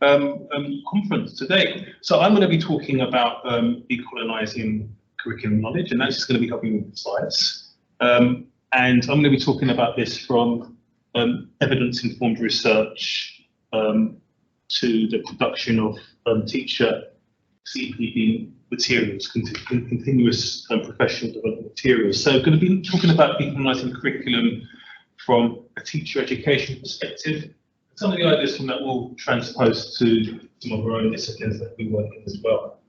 conference today. So I'm going to be talking about decolonising curriculum knowledge, and that's just going to be helping with the slides. And I'm going to be talking about this from evidence-informed research to the production of teacher CPD materials, continuous professional development materials. So I'm going to be talking about decolonising curriculum from a teacher education perspective. Some of the ideas from that will transpose to some of our own disciplines that we work in as well.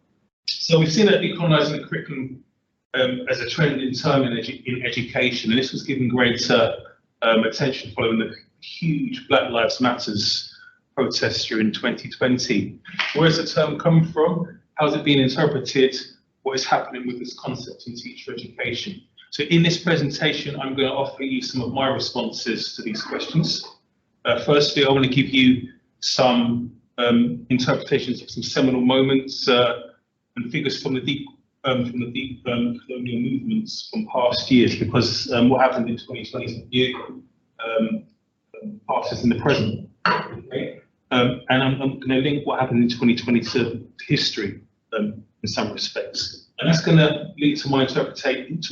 So we've seen that decolonising the curriculum as a trend in term in education, and this was given greater attention following the huge Black Lives Matters protests during 2020. Where has the term come from? How's it been interpreted? What is happening with this concept in teacher education? So in this presentation, I'm going to offer you some of my responses to these questions. Firstly, I want to give you some interpretations of some seminal moments and figures from the deep colonial movements from past years, because what happened in 2020 is new, past is in the present. Okay? And I'm going to link what happened in 2020 to history in some respects, and that's going to lead to my interpretations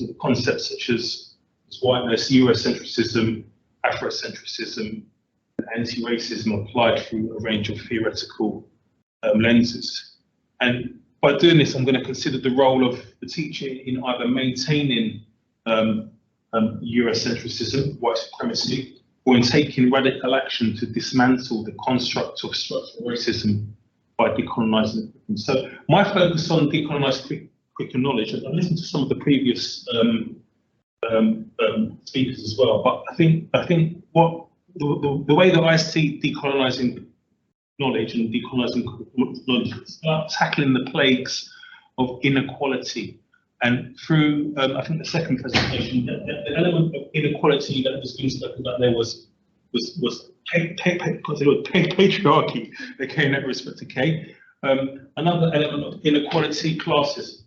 of the concepts such as whiteness, Eurocentrism, Afrocentrism, and anti-racism applied through a range of theoretical lenses. And by doing this, I'm going to consider the role of the teacher in either maintaining Eurocentrism, white supremacy, or in taking radical action to dismantle the construct of structural racism by decolonising the curriculum. So my focus on decolonised curriculum knowledge, I've listened to some of the previous speakers as well, but I think what the way that I see decolonising knowledge and decolonising knowledge is about tackling the plagues of inequality. And through I think the second presentation, the element of inequality that was being spoken about there was patriarchy. Okay, in that respect. Okay, another element of inequality, classism,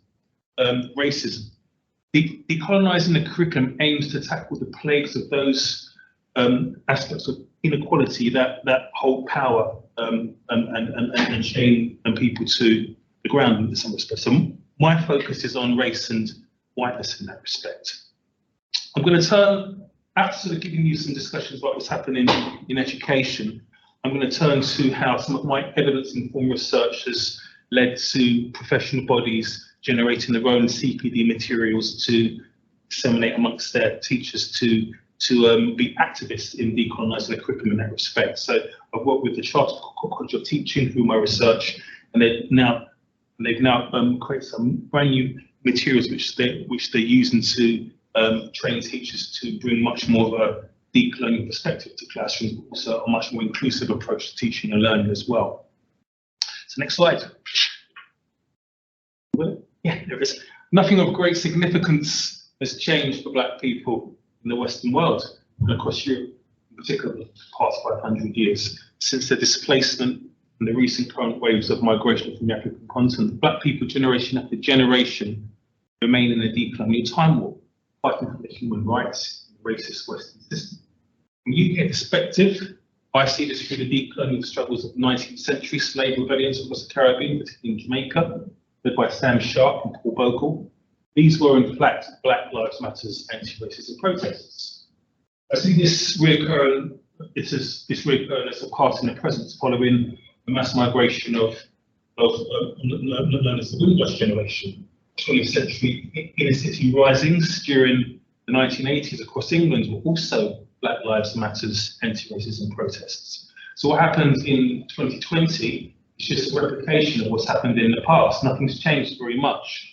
racism. Decolonising the curriculum aims to tackle the plagues of those aspects of inequality that hold power and chain people to the ground in some respect. So my focus is on race and whiteness in that respect. I'm going to turn, after sort of giving you some discussions about what's happening in education, I'm going to turn to how some of my evidence-informed research has led to professional bodies generating their own CPD materials to disseminate amongst their teachers to be activists in decolonising the curriculum in that respect. So I've worked with the Chartered College of Teaching through my research, and they've now created some brand new materials which they're using to train teachers to bring much more of a decolonial perspective to classrooms, but also a much more inclusive approach to teaching and learning as well. So next slide. Yeah, there is. Nothing of great significance has changed for Black people in the Western world and across Europe, in particular the past 500 years, since the displacement and the recent current waves of migration from the African continent. Black people, generation after generation, remain in a decolonial time warp, fighting for their human rights in the racist Western system. From UK perspective, I see this through the decolonial struggles of the 19th century slave rebellions across the Caribbean, particularly in Jamaica, led by Sam Sharp and Paul Bogle. These were in fact Black Lives Matters anti-racism protests. I see this reoccurring as a part in the present following the mass migration of known as the Windrush generation. 20th century inner city risings during the 1980s across England were also Black Lives Matters anti-racism protests. So what happened in 2020 is just a replication of what's happened in the past. Nothing's changed very much.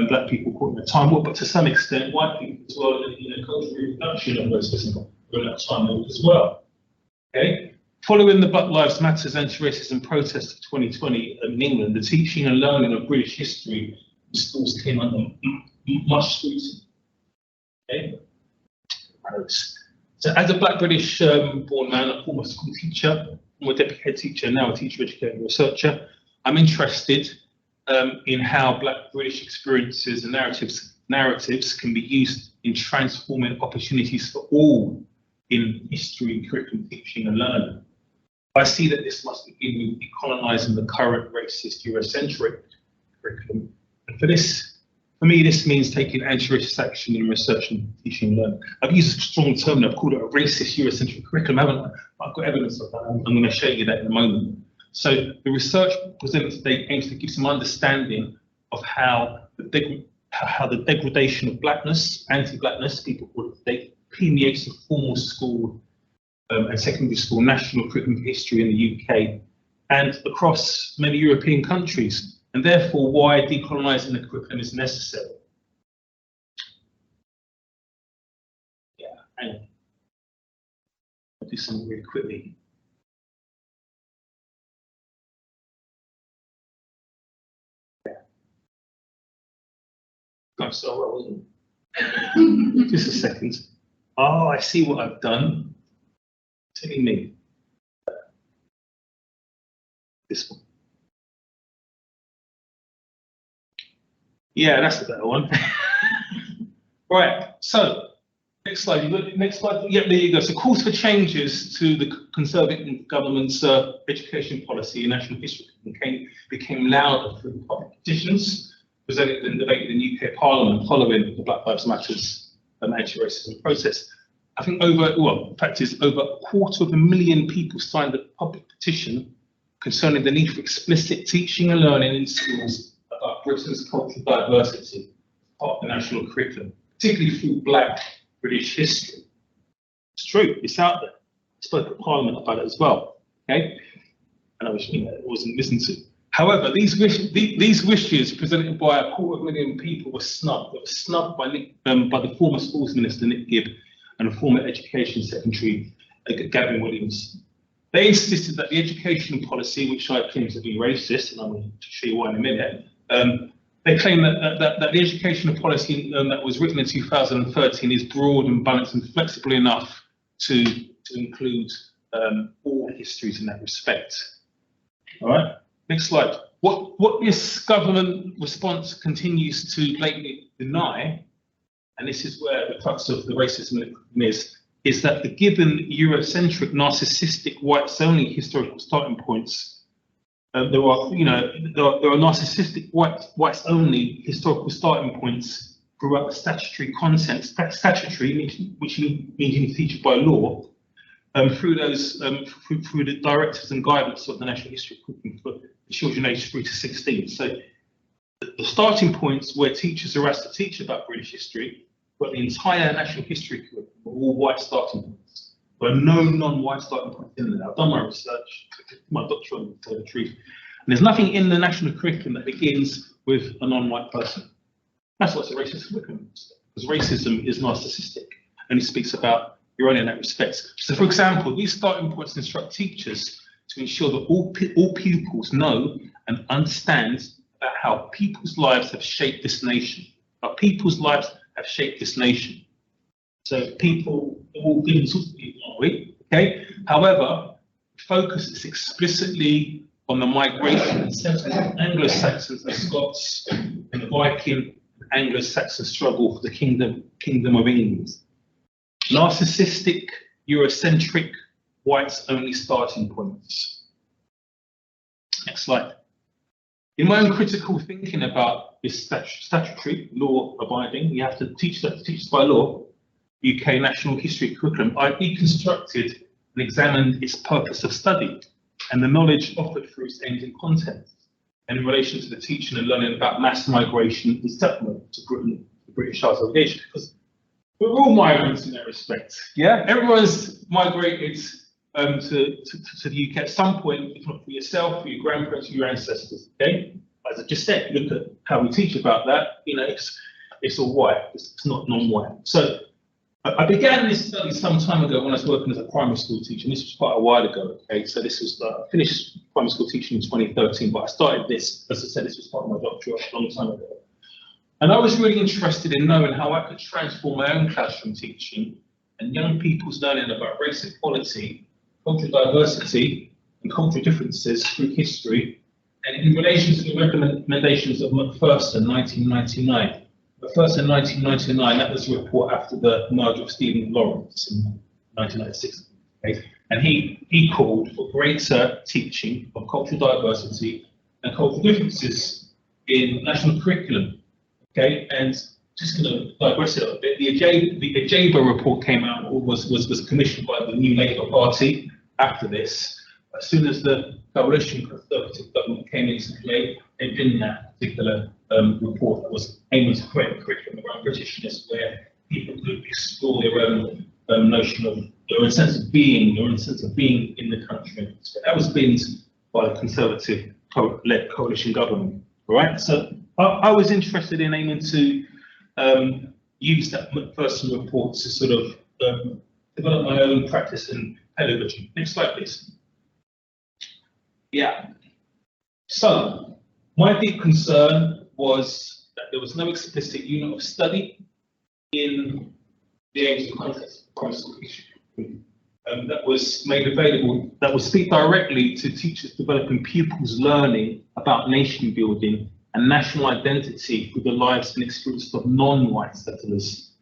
Black people caught in a time warp, but to some extent white people as well in a cultural reproduction of racism were in that time warp as well. Okay? Following the Black Lives Matters anti-racism protests of 2020 in England, the teaching and learning of British history in schools came under much scrutiny. Okay? So as a Black British born man, a former school teacher, former deputy head teacher, now a teacher, educator and researcher, I'm interested in how Black British experiences and narratives can be used in transforming opportunities for all in history, curriculum, teaching and learning. I see that this must begin with decolonising the current racist Eurocentric curriculum. And for me, this means taking anti-racist action in research and teaching and learning. I've used a strong term, I've called it a racist Eurocentric curriculum, haven't I? I've got evidence of that. I'm going to show you that in a moment. So the research presented today aims to give some understanding of how the degradation of blackness, anti-blackness, people call it today, permeates the formal school and secondary school national curriculum of history in the UK and across many European countries, and therefore why decolonising the curriculum is necessary. Yeah, hang on. I'll do something really quickly. I'm so well, wasn't it? Just a second. Oh, I see what I've done. Silly me. This one. Yeah, that's the better one. Right, so next slide. You got next slide. Yep, there you go. So calls for changes to the Conservative government's education policy in national history became louder through public petitions presented and debated in UK Parliament following the Black Lives Matter's anti-racism process. I think over 250,000 people signed a public petition concerning the need for explicit teaching and learning in schools about Britain's cultural diversity as part of the national curriculum, particularly through Black British history. It's true, it's out there. I spoke at Parliament about it as well. Okay, and I was, it wasn't listened to. However, these wishes presented by 250,000 people were snubbed. They were snubbed by the former Schools Minister Nick Gibb and the former Education Secretary Gavin Williams. They insisted that the education policy, which I claim to be racist, and I'm going to show you why in a minute, they claim that the educational policy that was written in 2013 is broad and balanced and flexible enough to include all histories in that respect. All right. Next slide. What this government response continues to blatantly deny, and this is where the crux of the racism is that the given Eurocentric, narcissistic, whites-only historical starting points, there are narcissistic, whites-only historical starting points throughout the statutory content. Statutory, which means you teach by law, through the directives and guidance of the National History Curriculum for children aged 3 to 16. So the starting points where teachers are asked to teach about British history, but the entire National History Curriculum are all white starting points. There are no non-white starting points in there. I've done my research, my doctorate, to tell the truth. And there's nothing in the National Curriculum that begins with a non-white person. That's what's a racist curriculum, because racism is narcissistic, and it speaks about your own in that respect. So, for example, these starting points instruct teachers to ensure that all pupils know and understand about how people's lives have shaped this nation. How people's lives have shaped this nation. So people, all sorts of people, aren't we? Okay. However, focus is explicitly on the migration and settlement of Anglo-Saxons and Scots and the Viking Anglo-Saxon struggle for the Kingdom of England. Narcissistic, Eurocentric, whites-only starting points. Next slide. In my own critical thinking about this statutory, law-abiding, you have to teach by law, UK National History Curriculum, I deconstructed and examined its purpose of study and the knowledge offered through its aims and content, and in relation to the teaching and learning about mass migration and settlement to Britain, the British Isles of Asia, because we're all migrants in that respect. Yeah, everyone's migrated to the UK at some point, if not for yourself, for your grandparents, for your ancestors. Okay, as I just said, look at how we teach about that. It's all white. It's not non-white. So I began this study some time ago when I was working as a primary school teacher, and this was quite a while ago. Okay, so this was I finished primary school teaching in 2013, but I started this, as I said, this was part of my doctorate a long time ago. And I was really interested in knowing how I could transform my own classroom teaching and young people's learning about race equality, cultural diversity, and cultural differences through history, and in relation to the recommendations of Macpherson 1999. Macpherson 1999, that was a report after the merger of Stephen Lawrence in 1996. Okay. And he called for greater teaching of cultural diversity and cultural differences in national curriculum. Okay, and just going to digress a little bit. The Ajaba report came out, or was commissioned by the new Labour Party after this. As soon as the coalition conservative government came into play, they did that particular report that was aiming to create a curriculum around Britishness where people could explore their own notion of their own sense of being, in the country. So that was binned by the conservative-led coalition government. All right. So I was interested in aiming to use that Macpherson report to sort of develop my own practice in pedagogy. Next slide, please. Yeah. So my deep concern was that there was no explicit unit of study in the aims and context of primary school history that was made available, that would speak directly to teachers developing pupils' learning about nation building and national identity through the lives and experiences of non-white settlers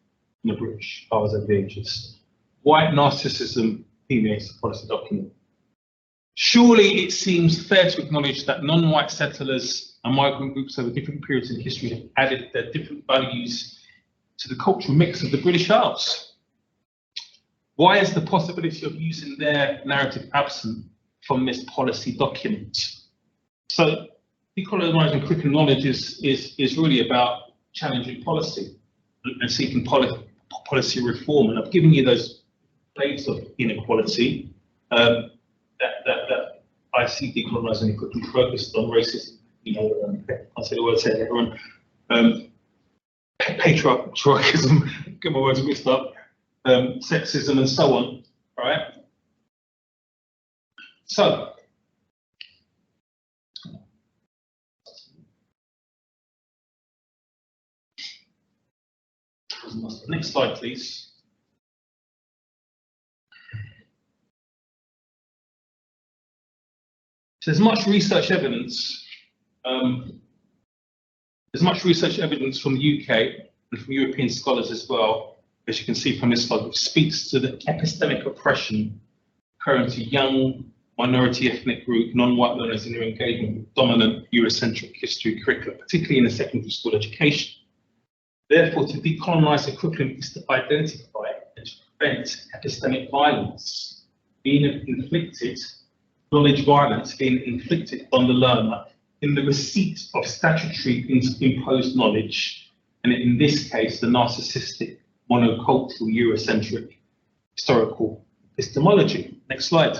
in the British Isles over the ages. White narcissism permeates the policy document. Surely it seems fair to acknowledge that non-white settlers and migrant groups over different periods in history have added their different values to the cultural mix of the British Isles. Why is the possibility of using their narrative absent from this policy document? So decolonising curriculum knowledge is really about challenging policy and seeking policy reform. And I've given you those flavors of inequality that I see decolonising curriculum focused on: racism, I'll say the word, say everyone, patriarchism, get my words mixed up, sexism, and so on. All right. So next slide, please. So there's much research evidence. There's much research evidence from the UK and from European scholars as well, as you can see from this slide, which speaks to the epistemic oppression occurring to young minority ethnic group non-white learners in their engagement with dominant Eurocentric history curriculum, particularly in the secondary school education. Therefore, to decolonise the curriculum is to identify and to prevent epistemic violence being inflicted, knowledge violence being inflicted on the learner in the receipt of statutory imposed knowledge, and in this case, the narcissistic, monocultural, Eurocentric historical epistemology. Next slide.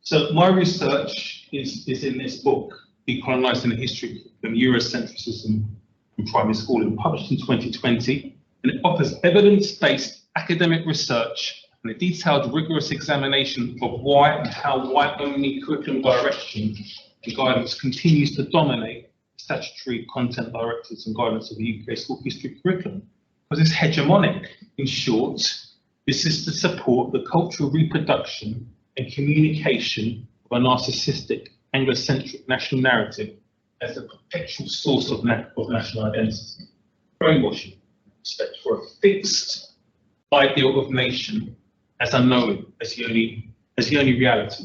So my research is in this book, Decolonising the History of Eurocentrism in Primary School, and published in 2020, and it offers evidence-based academic research and a detailed, rigorous examination of why and how white-only curriculum direction and guidance continues to dominate statutory content directives and guidance of the UK school history curriculum, because it's hegemonic. In short, this is to support the cultural reproduction and communication of a narcissistic, Anglocentric national narrative as a perpetual source of national identity. Brainwashing, respect for a fixed ideal of nation as unknown, as the only reality,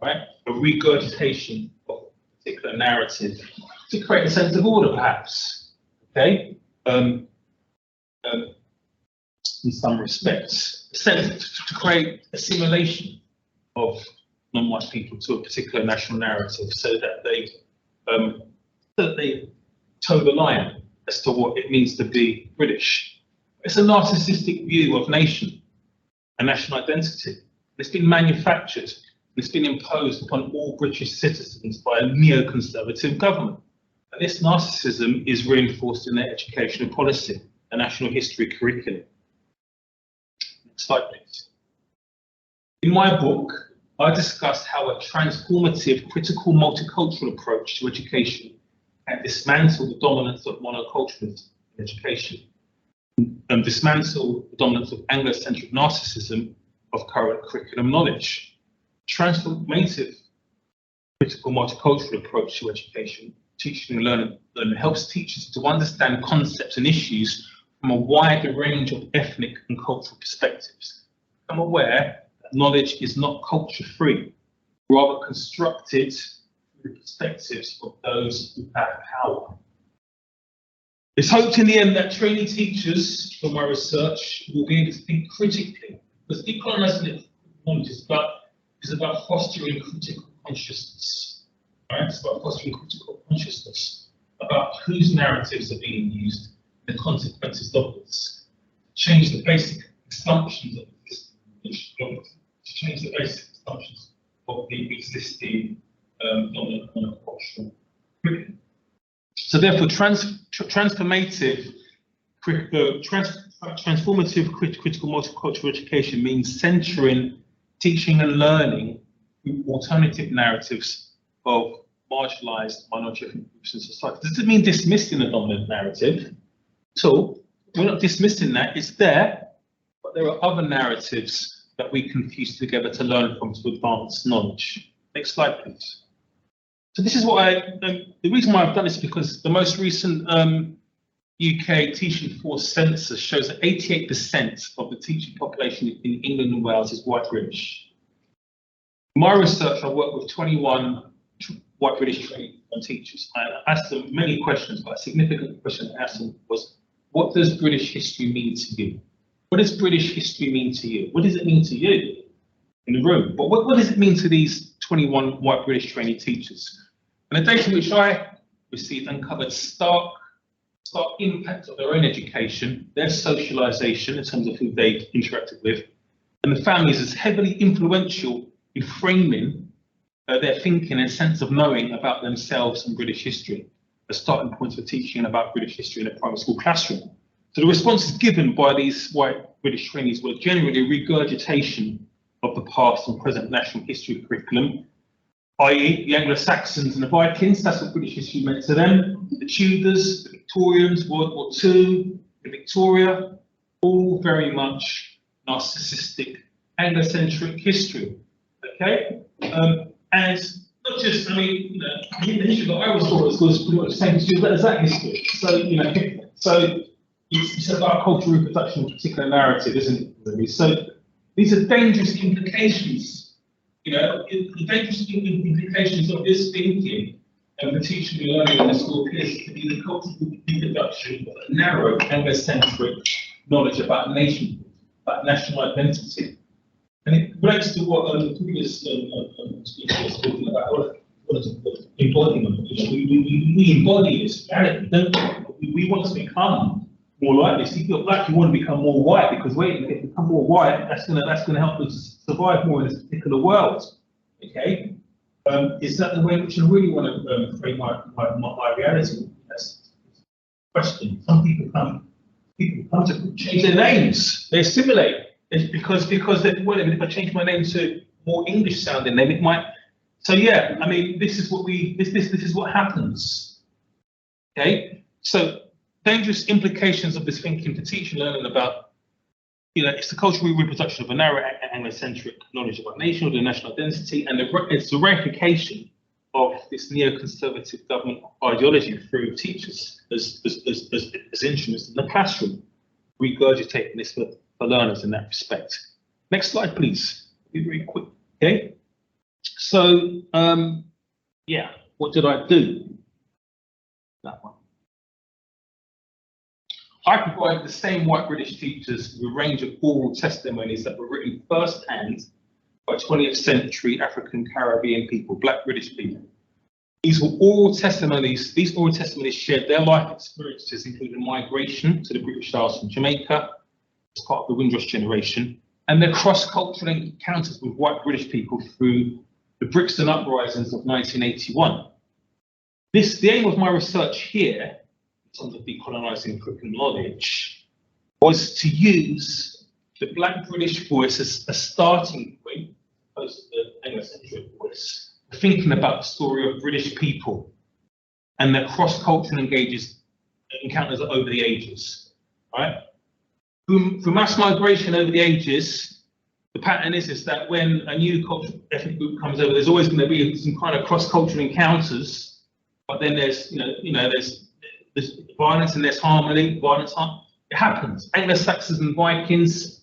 right? A regurgitation of a particular narrative to create a sense of order, perhaps. Okay, in some respects, a sense to create assimilation of non-white people to a particular national narrative, so that they toe the line as to what it means to be British. It's a narcissistic view of nation and national identity. It's been manufactured. It's been imposed upon all British citizens by a neoconservative government. And this narcissism is reinforced in their educational policy, the national history curriculum. Next slide, please. In my book, I discussed how a transformative, critical, multicultural approach to education can dismantle the dominance of monoculturalism in education and dismantle the dominance of Anglocentric narcissism of current curriculum knowledge. Transformative, critical, multicultural approach to education, teaching and learning helps teachers to understand concepts and issues from a wider range of ethnic and cultural perspectives. I'm aware knowledge is not culture-free, rather constructed through the perspectives of those who have power. It's hoped in the end that trainee teachers, from my research, will be able to think critically, because decolonizing knowledge is about fostering critical consciousness. Right? It's about fostering critical consciousness about whose narratives are being used, the consequences of this. Change the basic assumptions of this, to change the basic assumptions of the existing dominant cultural curriculum. So therefore, transformative critical multicultural education means centering teaching and learning through alternative narratives of marginalized minority groups in society. Does it mean dismissing the dominant narrative at all? We're not dismissing that, it's there, but there are other narratives that we can fuse together to learn from to advance knowledge. Next slide, please. So this is what the reason why I've done this is because the most recent UK teaching force census shows that 88% of the teaching population in England and Wales is white British. In my research, I worked with 21 white British trained teachers. I asked them many questions, but a significant question I asked them was, what does British history mean to you? What does British history mean to you? What does it mean to you in the room? But what does it mean to these 21 white British trainee teachers? And the data which I received uncovered stark impact of their own education, their socialisation in terms of who they interacted with, and the families as heavily influential in framing their thinking and sense of knowing about themselves and British history, as starting points for teaching about British history in a primary school classroom. So the responses given by these white British trainees were generally regurgitation of the past and present national history curriculum, i.e. the Anglo-Saxons and the Vikings, that's what British history meant to them, the Tudors, the Victorians, World War II, the Victoria, all very much narcissistic, Anglo-centric history, okay? And not just, I mean, you know, the history that I was taught at school is pretty much the same history as that history. So, you know, so it's about cultural reproduction of a particular narrative, isn't it, really? So these are dangerous implications, you know, the dangerous implications of this thinking and the teaching and learning in the school appears to be the cultural reproduction of a narrow, Anglo-centric knowledge about nationhood, about national identity. And it relates to what the previous speaker was talking about, embodiment. You know, we embody this reality, don't we? We want to become more like this. If you're black, you want to become more white, because wait, if you become more white, that's gonna help us survive more in this particular world. Okay, is that the way in which I really want to frame my reality? That's the question. Some people come to change their names. They assimilate. It's because they well, if I change my name to more English sounding name, it might. So yeah, I mean, this is what this is what happens. Okay, so dangerous implications of this thinking to teach and learning about, you know, it's the cultural reproduction of a narrow Anglo-centric knowledge about national and national identity, and it's the reification of this neoconservative government ideology through teachers as instruments in the classroom, regurgitating this for learners in that respect. Next slide, please. Be very quick. Okay. So, yeah, what did I do? That one. I provided the same white British teachers with a range of oral testimonies that were written firsthand by 20th century African Caribbean people, black British people. These were oral testimonies. These oral testimonies shared their life experiences, including migration to the British Isles from Jamaica, as part of the Windrush generation, and their cross-cultural encounters with white British people through the Brixton uprisings of 1981. The aim of my research here, in terms of decolonising curriculum knowledge, was to use the black British voice as a starting point, opposed to the Anglo-centric voice, thinking about the story of British people and their cross-cultural encounters over the ages, right? Through mass migration over the ages, the pattern is that when a new cultural ethnic group comes over, there's always going to be some kind of cross-cultural encounters, but then there's violence and there's harmony. It happens. Anglo-Saxons and Vikings,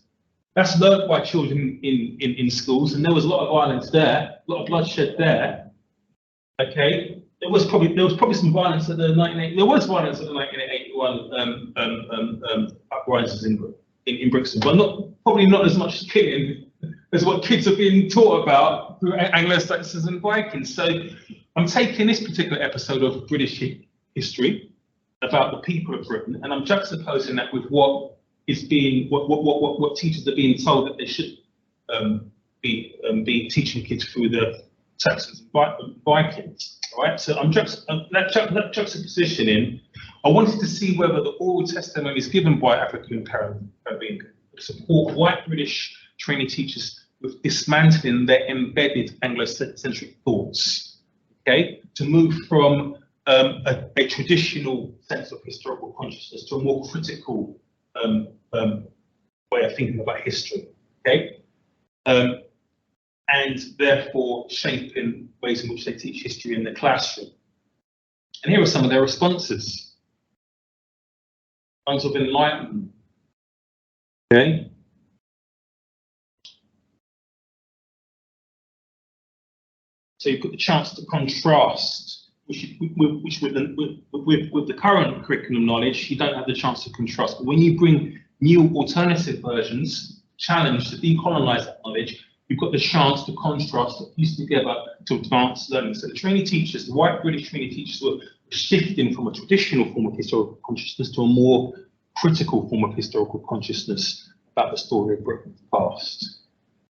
That's learned by children in schools, and there was a lot of violence there, a lot of bloodshed there. Okay, there was probably some violence at the 1980. There was violence at the 1981 uprisings in Brixton, but probably not as much killing as what kids are being taught about through Anglo-Saxons and Vikings. So I'm taking this particular episode of British history about the people of Britain, and I'm juxtaposing that with what teachers are being told that they should be teaching kids through the Saxons and Vikings. All right, so that juxtapositioning, I wanted to see whether the oral testimonies given by African Caribbean support white British training teachers with dismantling their embedded Anglo-centric thoughts. Okay, to move from a traditional sense of historical consciousness to a more critical way of thinking about history. Okay. And therefore shaping ways in which they teach history in the classroom. And here are some of their responses. Ones of enlightenment. Okay. So you've got the chance to contrast, which with the current curriculum knowledge, you don't have the chance to contrast. But when you bring new alternative versions, challenge to decolonize that knowledge, you've got the chance to contrast, to piece together to advance learning. So the training teachers, the white British training teachers, were shifting from a traditional form of historical consciousness to a more critical form of historical consciousness about the story of Britain's past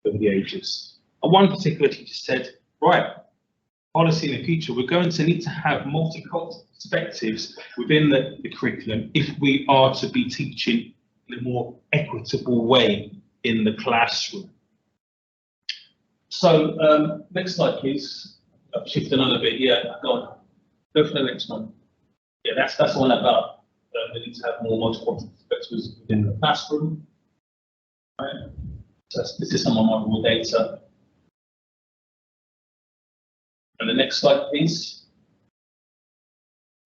over the ages. And one particular teacher said, right, policy in the future, we're going to need to have multicultural perspectives within the curriculum if we are to be teaching in a more equitable way in the classroom. So next slide, please. I've shifted another bit. Yeah, go on. Go for the next one. Yeah, that's the one about we need to have more multiple perspectives within the classroom. Right. So this is some of my raw data. And the next slide, please.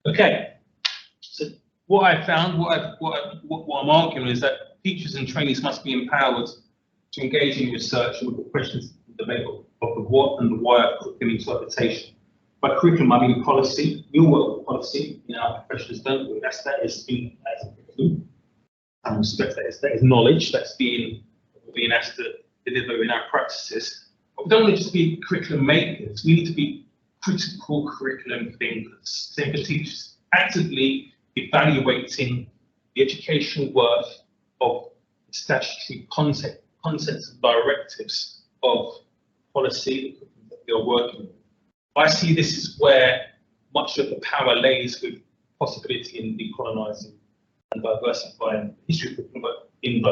Okay. So what I found, what I'm arguing is that teachers and trainees must be empowered to engage in research and look at questions debate of the what and the why of curriculum interpretation. By curriculum, I mean policy. We all work with policy in our professions, don't we? That is being as a curriculum. And respect that is knowledge that's being asked to deliver in our practices. But we don't want to just be curriculum makers. We need to be critical curriculum thinkers. So for teachers actively evaluating the educational worth of statutory contents and directives of policy that we are working with. I see this is where much of the power lays with possibility in decolonising and diversifying history curriculum, but in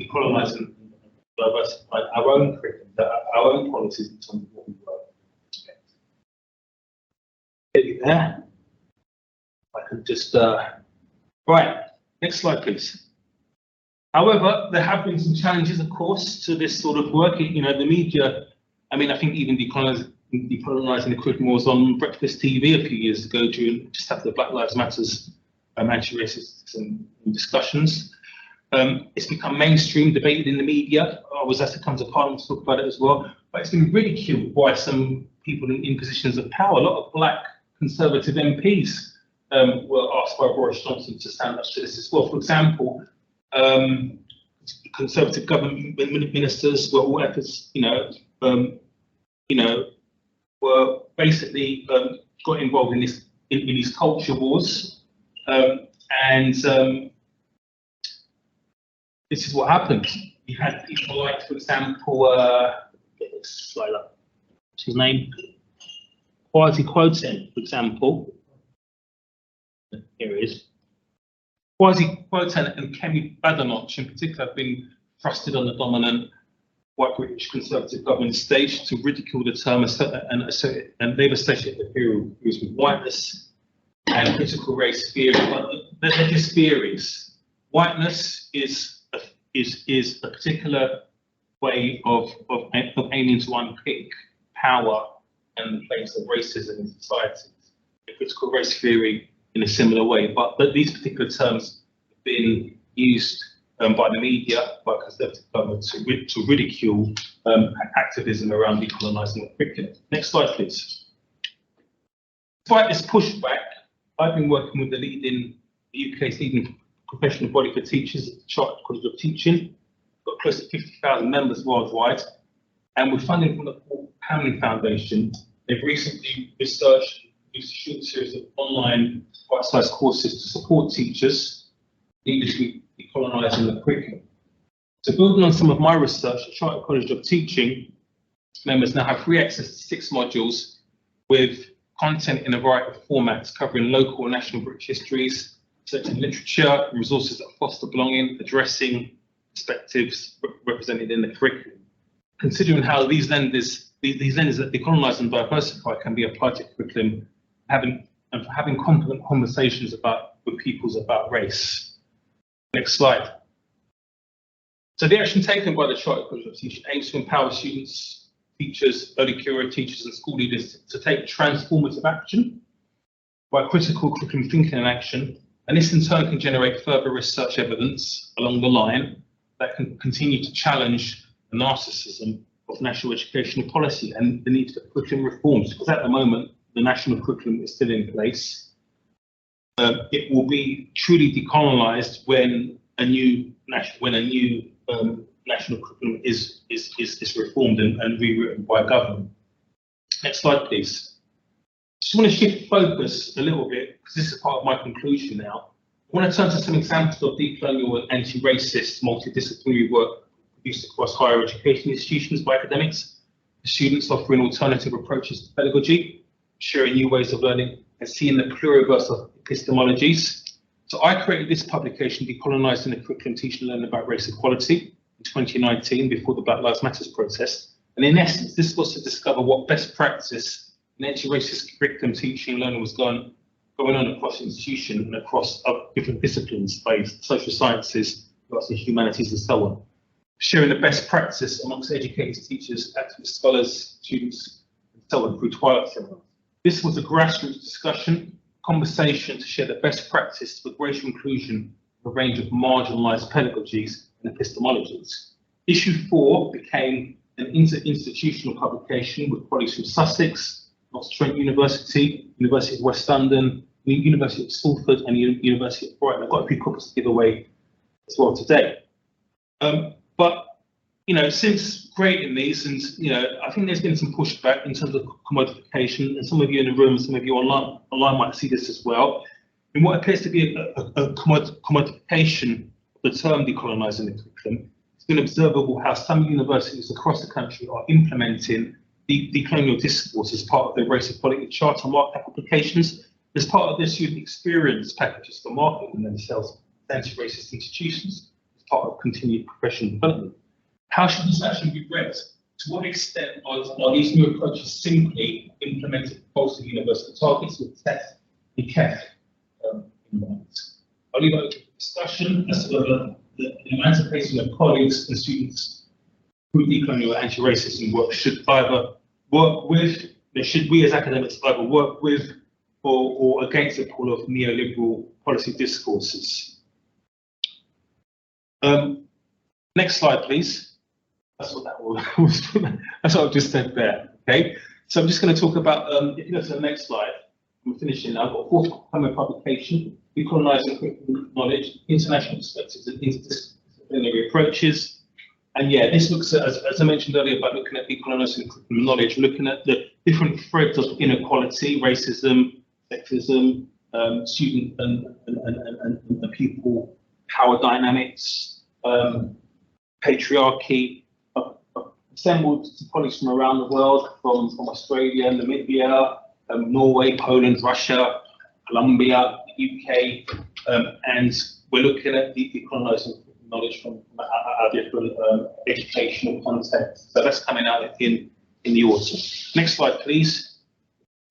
decolonising and diversifying our own curriculum, our own policies in terms of what we work with. There. I can just right. Next slide, please. However, there have been some challenges, of course, to this sort of work. You know, the media. I mean, I think even decolonising the curriculum was on breakfast TV a few years ago during just after the Black Lives Matters anti-racism discussions. It's become mainstream, debated in the media. I was asked to come to Parliament to talk about it as well. But it's been ridiculed by some people in positions of power. A lot of black Conservative MPs were asked by Boris Johnson to stand up to this as well. For example, Conservative government ministers were all efforts, were basically got involved in these culture wars, and this is what happened. You had people like, for example, get this slide up. What's his name? Kwasi Kwarteng, for example. Here it is. Kwasi Kwarteng and Kemi Badenoch in particular have been thrusted on the dominant white British Conservative government stage to ridicule the term and they've associated the theory with whiteness and critical race theory. But they're just theories. Whiteness is a particular way of aiming to unpick power and the place of racism in society. The critical race theory in a similar way, but these particular terms have been used by the media, by Conservative government to ridicule activism around decolonising the curriculum. Next slide, please. Despite this pushback, I've been working with the UK's leading professional body for teachers, the Chartered College of Teaching. Got close to 50,000 members worldwide, and with funding from the Paul Hamlin Foundation, they've recently researched a short series of online bite-sized courses to support teachers needed to decolonising the curriculum. So building on some of my research, the Chartered College of Teaching members now have free access to 6 modules with content in a variety of formats covering local and national British histories, certain literature, and resources that foster belonging, addressing perspectives represented in the curriculum. Considering how these lenses that decolonise and diversify can be applied to curriculum, having confident conversations with peoples about race. Next slide. So the action taken by the Chartered College of Teaching aims to empower students, teachers, early career teachers and school leaders to take transformative action by critical curriculum thinking and action, and this in turn can generate further research evidence along the line that can continue to challenge the narcissism of national educational policy and the need for curriculum reforms, because at the moment the national curriculum is still in place. It will be truly decolonised when a new national curriculum is reformed and rewritten by government. Next slide, please. Just want to shift focus a little bit because this is part of my conclusion now. I want to turn to some examples of decolonial and anti-racist multidisciplinary work produced across higher education institutions by academics, students offering alternative approaches to pedagogy, sharing new ways of learning, and seeing the pluriverse of epistemologies. So I created this publication, Decolonising the Curriculum, Teaching and Learning About Race Equality, in 2019, before the Black Lives Matter protest. And in essence, this was to discover what best practice in anti-racist curriculum teaching and learning was going on across the institution and across different disciplines, like social sciences, humanities, and so on. Sharing the best practice amongst educators, teachers, activists, scholars, students, and so on through Twilight seminars. This was a grassroots discussion, conversation to share the best practice for greater inclusion of a range of marginalised pedagogies and epistemologies. Issue 4 became an inter-institutional publication with colleagues from Sussex, Trent University, University of West London, the University of Salford, and the University of Brighton. I've got a few copies to give away as well today. But since creating these, and I think there's been some pushback in terms of commodification, and some of you in the room, some of you online might see this as well. In what appears to be a commodification of the term decolonising the curriculum, it's been observable how some universities across the country are implementing decolonial discourse as part of their race equality charter mark applications, as part of their student experience packages for marketing themselves as anti-racist institutions, as part of continued professional development. How should this actually be read? To what extent are these new approaches simply implemented across the university targets with TEF and KEF in mind? I'll leave it open for discussion as to whether the emancipation of colleagues and students through decolonial and anti-racism work should either work with, should we as academics either work with or against the pull of neoliberal policy discourses. Next slide, please. That's what that was. That's what I've just said there. Okay, so I'm just going to talk about. If you go to the next slide, I'm finishing now. I've got a forthcoming publication, Decolonising Knowledge, International Perspectives and Interdisciplinary Approaches. And yeah, this looks at, as I mentioned earlier, about looking at decolonising knowledge, looking at the different threads of inequality, racism, sexism, student and pupil power dynamics, patriarchy. Assembled colleagues from around the world, from Australia, Namibia, Norway, Poland, Russia, Colombia, the UK, and we're looking at decolonising knowledge from our different educational contexts. So that's coming out in the autumn. Next slide, please.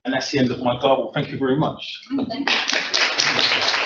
And that's the end of my garble. Thank you very much. Thank you.